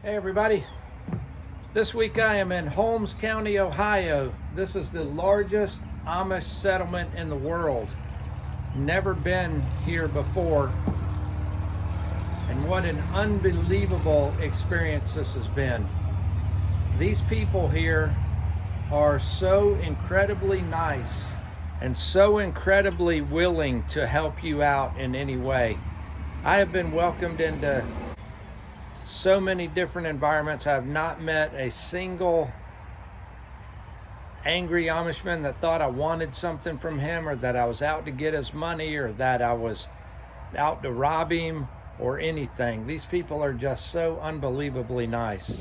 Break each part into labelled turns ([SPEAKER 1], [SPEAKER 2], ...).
[SPEAKER 1] Hey everybody, this week I am in Holmes County, Ohio. This is the largest Amish settlement in the world. Never been here before, and what an unbelievable experience this has been. These people here are so incredibly nice and so incredibly willing to help you out in any way. I have been welcomed into so many different environments. I have not met a single angry Amishman that thought I wanted something from him, or that I was out to get his money, or that I was out to rob him or anything. These people are just so unbelievably nice.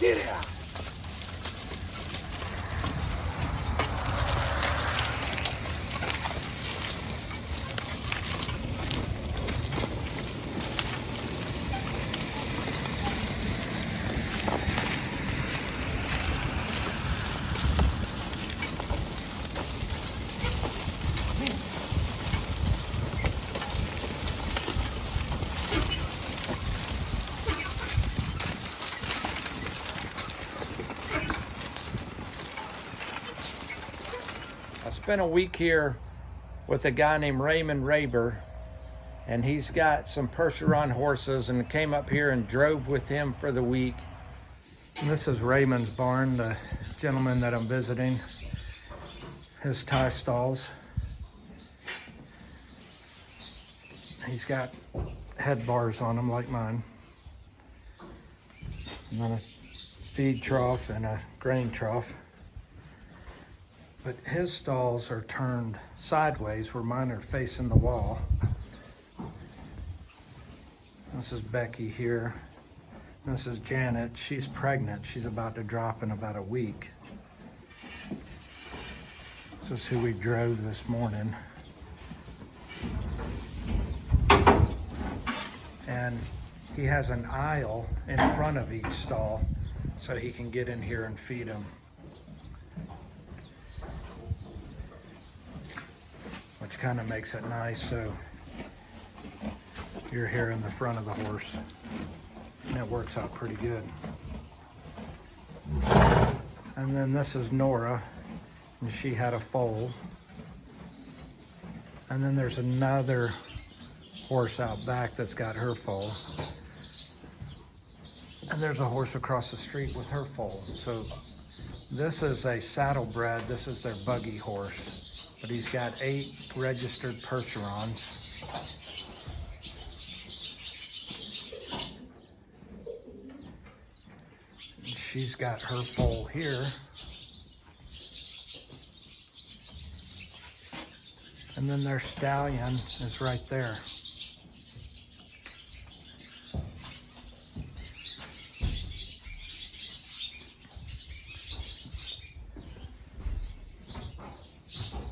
[SPEAKER 2] Get out!
[SPEAKER 1] I spent a week here with a guy named Raymond Rabur, and he's got some Percheron horses, and came up here and drove with him for the week. And this is Raymond's barn, the gentleman that I'm visiting, his tie stalls. He's got head bars on them like mine, and then a feed trough and a grain trough. But his stalls are turned sideways where mine are facing the wall. This is Becky here. This is Janet. She's pregnant. She's about to drop in about a week. This is who we drove this morning. And he has an aisle in front of each stall so he can get in here and feed them, which kind of makes it nice, so you're here in the front of the horse, and it works out pretty good. And then this is Nora, and she had a foal. And then there's another horse out back that's got her foal. And there's a horse across the street with her foal. So this is a saddlebred. This is their buggy horse. But he's got 8 registered Percherons. She's got her foal here. And then their stallion is right there.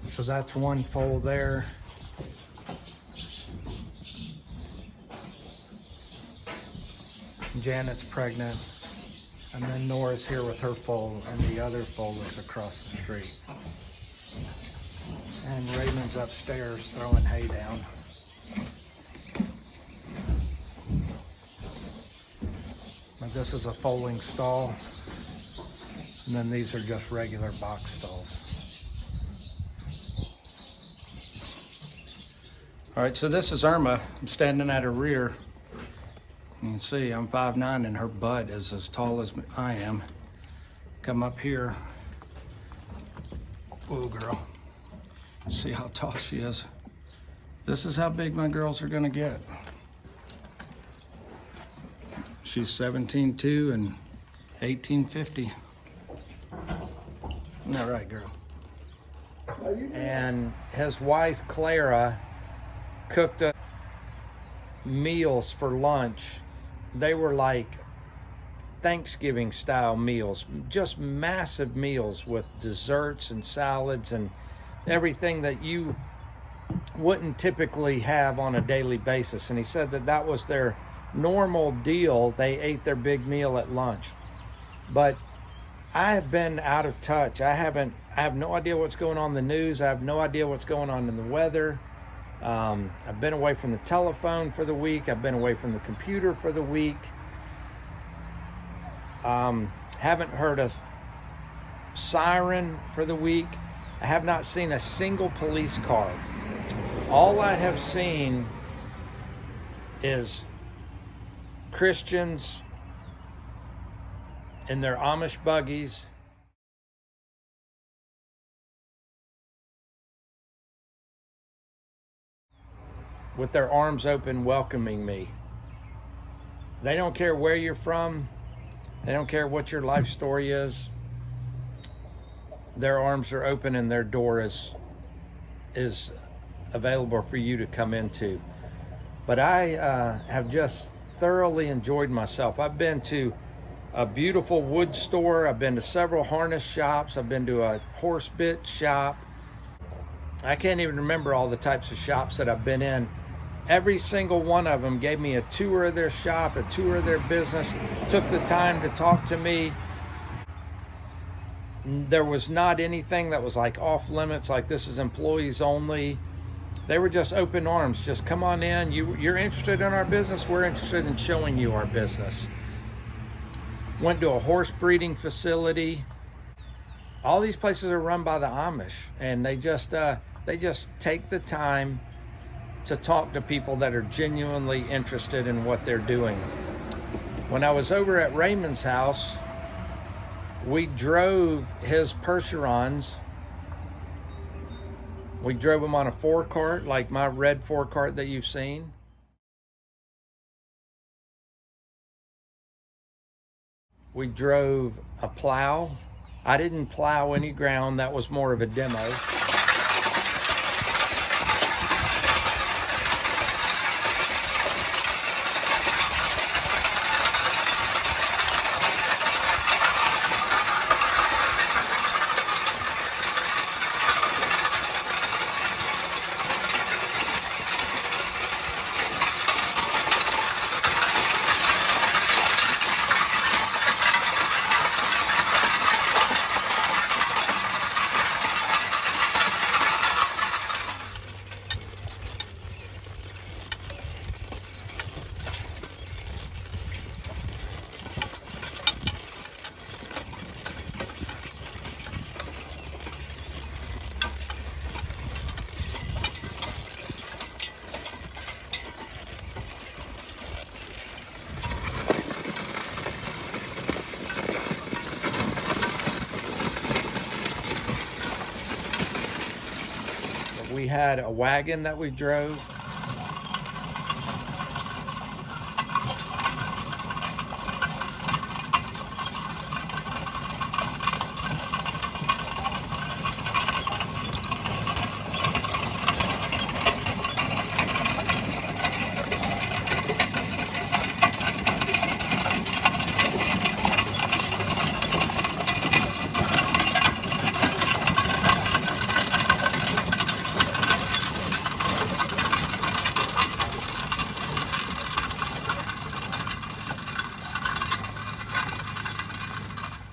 [SPEAKER 1] So that's one foal there. Janet's pregnant. And then Nora's here with her foal, and the other foal is across the street. And Raymond's upstairs throwing hay down. But this is a foaling stall. And then these are just regular box stalls. All right, so this is Irma. I'm standing at her rear. You can see I'm 5'9" and her butt is as tall as I am. Come up here. Whoa, girl. See how tall she is. This is how big my girls are gonna get. She's 17'2" and 18'50". Isn't that right, girl? And his wife, Clara, cooked up meals for lunch. They were like Thanksgiving style meals, just massive meals with desserts and salads and everything that you wouldn't typically have on a daily basis. And he said that that was their normal deal. They ate their big meal at lunch. But I have been out of touch. I have no idea what's going on in the news. I have no idea what's going on in the weather. I've been away from the telephone for the week. I've been away from the computer for the week. Haven't heard a siren for the week. I have not seen a single police car. All I have seen is Christians in their Amish buggies, with their arms open welcoming me. They don't care where you're from. They don't care what your life story is. Their arms are open and their door is available for you to come into. But I have just thoroughly enjoyed myself. I've been to a beautiful wood store. I've been to several harness shops. I've been to a horse bit shop. I can't even remember all the types of shops that I've been in. Every single one of them gave me a tour of their shop, a tour of their business, took the time to talk to me. There was not anything that was like off limits, like this is employees only. They were just open arms. Just come on in. You're interested in our business. We're interested in showing you our business. Went to a horse breeding facility. All these places are run by the Amish, and they just take the time to talk to people that are genuinely interested in what they're doing. When I was over at Raymond's house, we drove his Percherons. We drove them on a 4-cart, like my red 4-cart that you've seen. We drove a plow. I didn't plow any ground. That was more of a demo. We had a wagon that we drove.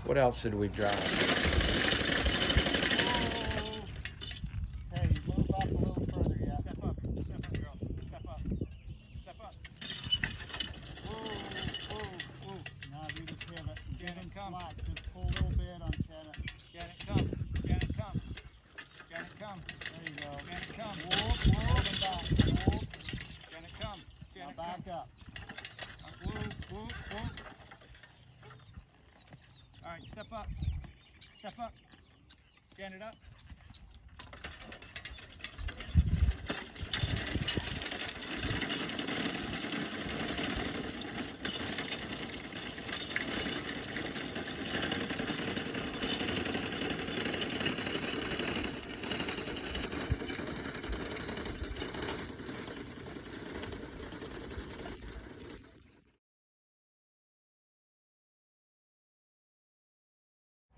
[SPEAKER 1] What else did we drive?
[SPEAKER 2] Hey, move up a little further, yeah. Step up, girl. Step up. Step up. Whoa. Now do the pivot. Janet, come. Slack. Just pull a little bit on Janet. Janet, come. Janet, come. Janet, come. There you go. Janet, come. Whoop. And back. Whoop. Janet, come. Janet, now back up. Whoop. Pull. All right, step up. Step up. Stand it up.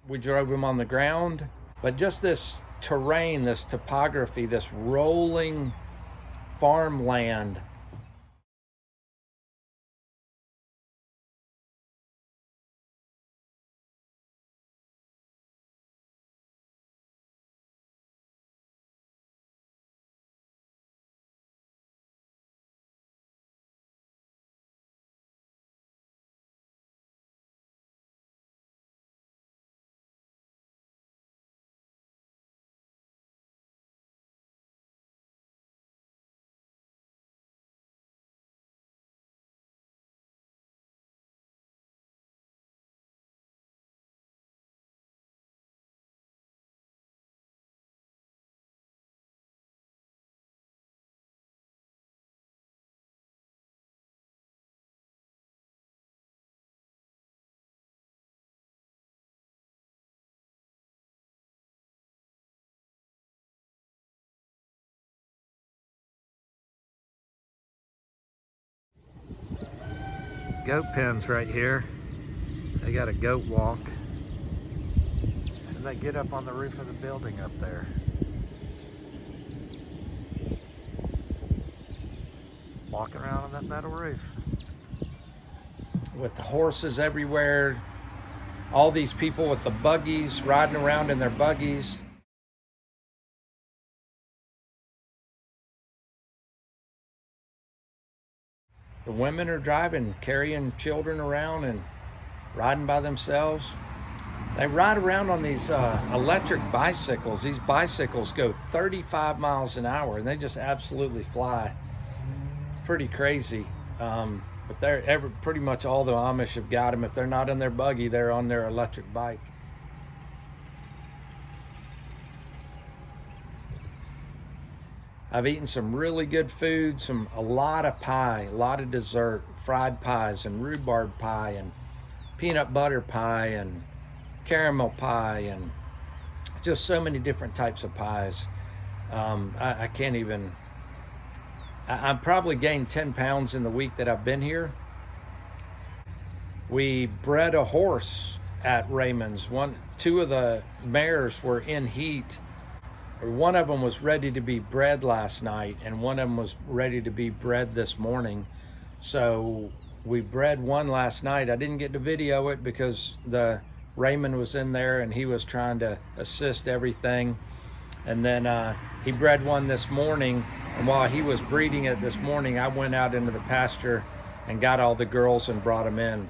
[SPEAKER 1] We drove him on the ground, but just this terrain, this topography, this rolling farmland. Goat pens right here. They got a goat walk. And they get up on the roof of the building up there. Walking around on that metal roof. With the horses everywhere. All these people with the buggies, riding around in their buggies. The women are driving, carrying children around and riding by themselves. They ride around on these electric bicycles. These bicycles go 35 miles an hour and they just absolutely fly. Pretty crazy. But pretty much all the Amish have got them. If they're not in their buggy, they're on their electric bike. I've eaten some really good food, a lot of pie, a lot of dessert, fried pies and rhubarb pie and peanut butter pie and caramel pie and just so many different types of pies. I can't even, I've probably gained 10 pounds in the week that I've been here. We bred a horse at Raymond's. Two of the mares were in heat. One of them was ready to be bred last night and one of them was ready to be bred this morning. So we bred one last night. I didn't get to video it because Raymond was in there and he was trying to assist everything. And then he bred one this morning, and while he was breeding it this morning, I went out into the pasture and got all the girls and brought them in.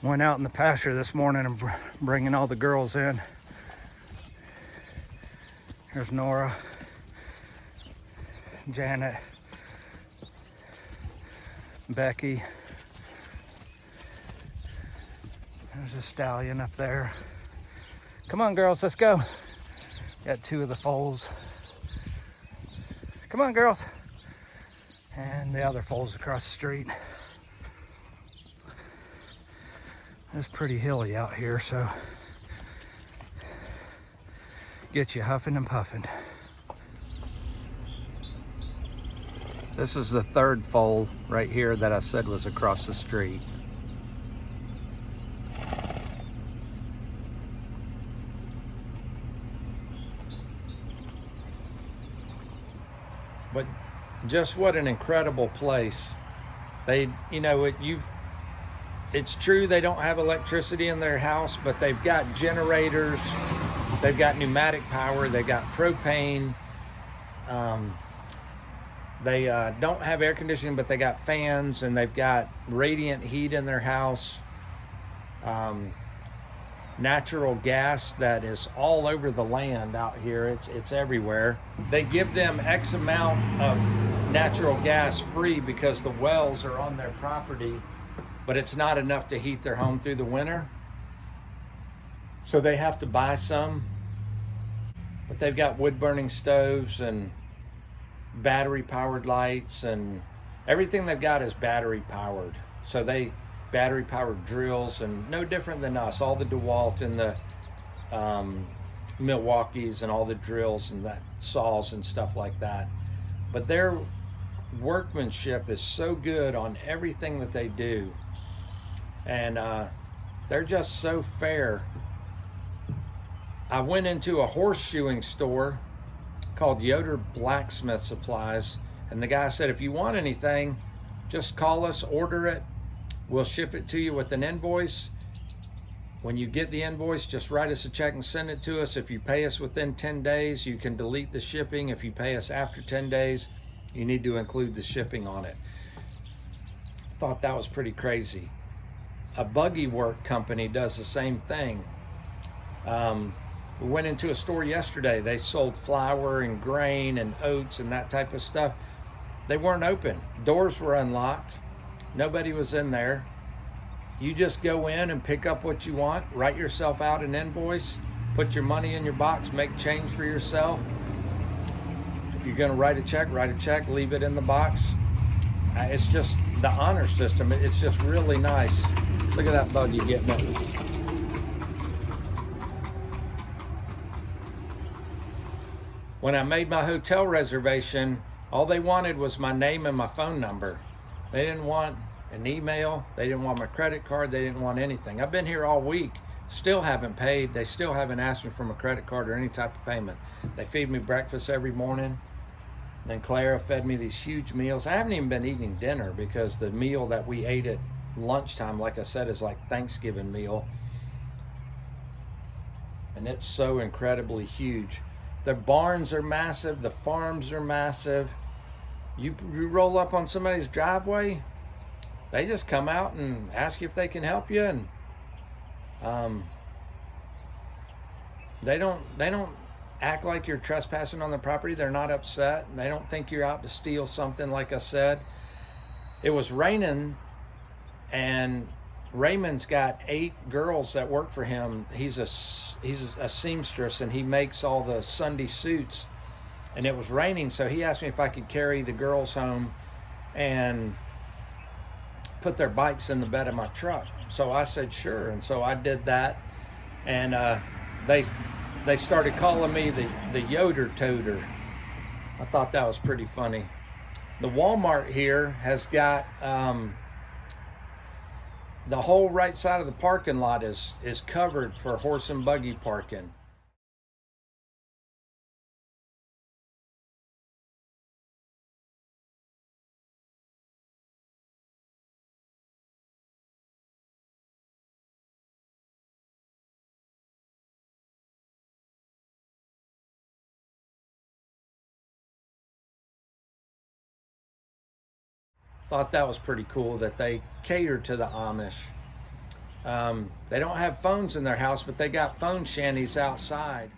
[SPEAKER 1] Went out in the pasture this morning and bringing all the girls in. Here's Nora, Janet, Becky. There's a stallion up there. Come on, girls, let's go. Got two of the foals. Come on, girls. And the other foals across the street. It's pretty hilly out here, so get you huffing and puffing. This is the third foal right here that I said was across the street. But just what an incredible place. They, you know, it's true they don't have electricity in their house, but they've got generators. They've got pneumatic power, they've got propane. They don't have air conditioning, but they got fans and they've got radiant heat in their house. Natural gas that is all over the land out here. It's everywhere. They give them X amount of natural gas free because the wells are on their property. but it's not enough to heat their home through the winter. So they have to buy some, but they've got wood burning stoves and battery powered lights, and everything they've got is battery powered. So they battery powered drills, and no different than us, all the DeWalt and the Milwaukee's and all the drills and that saws and stuff like that. But their workmanship is so good on everything that they do, and they're just so fair. I went into a horseshoeing store called Yoder Blacksmith Supplies, and the guy said, if you want anything, just call us, order it, we'll ship it to you with an invoice. When you get the invoice, just write us a check and send it to us. If you pay us within 10 days, you can delete the shipping. If you pay us after 10 days, you need to include the shipping on it. Thought that was pretty crazy. A buggy work company does the same thing. We went into a store yesterday. They sold flour and grain and oats and that type of stuff. They weren't open. Doors were unlocked. Nobody was in there. You just go in and pick up what you want, write yourself out an invoice, put your money in your box, make change for yourself. If you're going to write a check, leave it in the box. It's just the honor system. It's just really nice. Look at that buggy getting it. When I made my hotel reservation, all they wanted was my name and my phone number. They didn't want an email. They didn't want my credit card. They didn't want anything. I've been here all week, still haven't paid. They still haven't asked me for my credit card or any type of payment. They feed me breakfast every morning. Then Clara fed me these huge meals. I haven't even been eating dinner because the meal that we ate at lunchtime, like I said, is like Thanksgiving meal. And it's so incredibly huge. The barns are massive. The farms are massive. You roll up on somebody's driveway, they just come out and ask you if they can help you, and they don't act like you're trespassing on the property. They're not upset. They don't think you're out to steal something. Like I said, it was raining, and Raymond's got 8 girls that work for him. He's a seamstress, and he makes all the Sunday suits. And it was raining, so he asked me if I could carry the girls home and put their bikes in the bed of my truck. So I said sure, and so I did that. And they started calling me the Yoder Toter. I thought that was pretty funny. The Walmart here has got the whole right side of the parking lot is covered for horse and buggy parking. Thought that was pretty cool that they cater to the Amish. They don't have phones in their house, but they got phone shanties outside.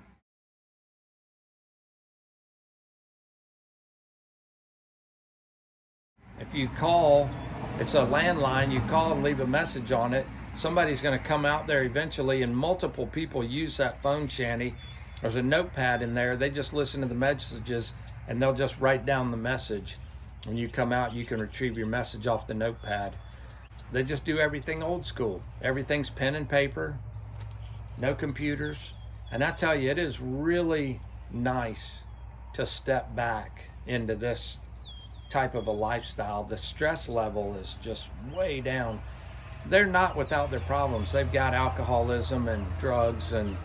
[SPEAKER 1] If you call, it's a landline, you call and leave a message on it. Somebody's going to come out there eventually, and multiple people use that phone shanty. There's a notepad in there. They just listen to the messages and they'll just write down the message. When you come out, you can retrieve your message off the notepad. They just do everything old school. Everything's pen and paper, no computers. And I tell you, it is really nice to step back into this type of a lifestyle. The stress level is just way down. They're not without their problems. They've got alcoholism and drugs, and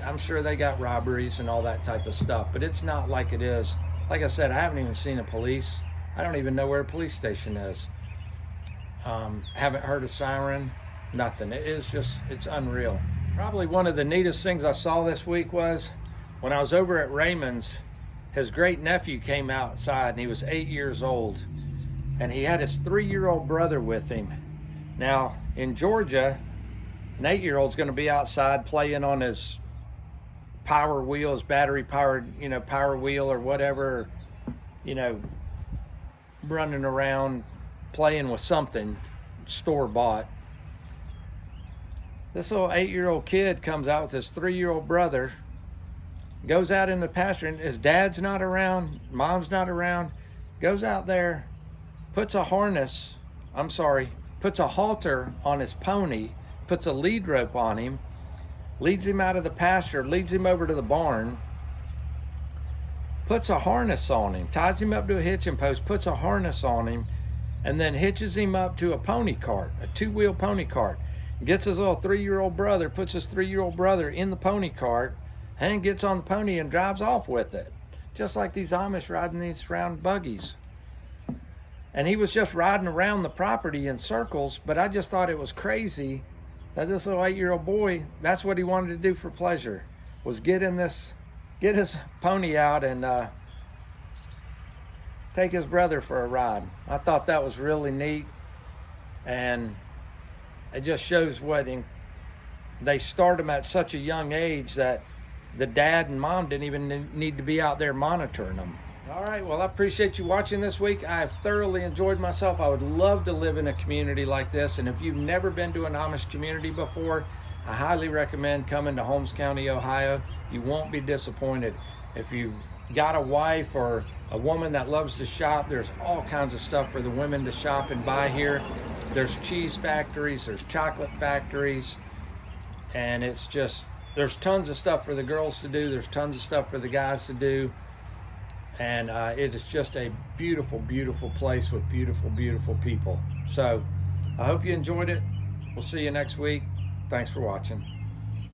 [SPEAKER 1] I'm sure they got robberies and all that type of stuff, but it's not like it is. Like I said, I haven't even seen a police. I don't even know where a police station is. Haven't heard a siren, nothing. It's unreal. Probably one of the neatest things I saw this week was when I was over at Raymond's, his great nephew came outside, and he was 8 years old, and he had his 3-year-old brother with him. Now, in Georgia, an 8-year-old's gonna be outside playing on his power wheel, his battery powered, power wheel or whatever, running around playing with something, store-bought. This little 8-year-old kid comes out with his 3-year-old brother, goes out in the pasture, and his dad's not around, mom's not around, goes out there, puts a halter on his pony, puts a lead rope on him, leads him out of the pasture, leads him over to the barn, puts a harness on him, ties him up to a hitching post, puts a harness on him, and then hitches him up to a pony cart, a 2-wheel pony cart. Gets his little 3-year-old brother, puts his 3-year-old brother in the pony cart, and gets on the pony and drives off with it. Just like these Amish riding these round buggies. And he was just riding around the property in circles, but I just thought it was crazy that this little 8-year-old boy, that's what he wanted to do for pleasure, was get his pony out and take his brother for a ride. I thought that was really neat, and it just shows they start them at such a young age that the dad and mom didn't even need to be out there monitoring them. All right, well, I appreciate you watching this week. I have thoroughly enjoyed myself. I would love to live in a community like this, and if you've never been to an Amish community before, I highly recommend coming to Holmes County, Ohio. You won't be disappointed. If you've got a wife or a woman that loves to shop, there's all kinds of stuff for the women to shop and buy here. There's cheese factories, there's chocolate factories, and it's just, there's tons of stuff for the girls to do, there's tons of stuff for the guys to do, and it is just a beautiful, beautiful place with beautiful, beautiful people. So I hope you enjoyed it. We'll see you next week. Thanks for watching.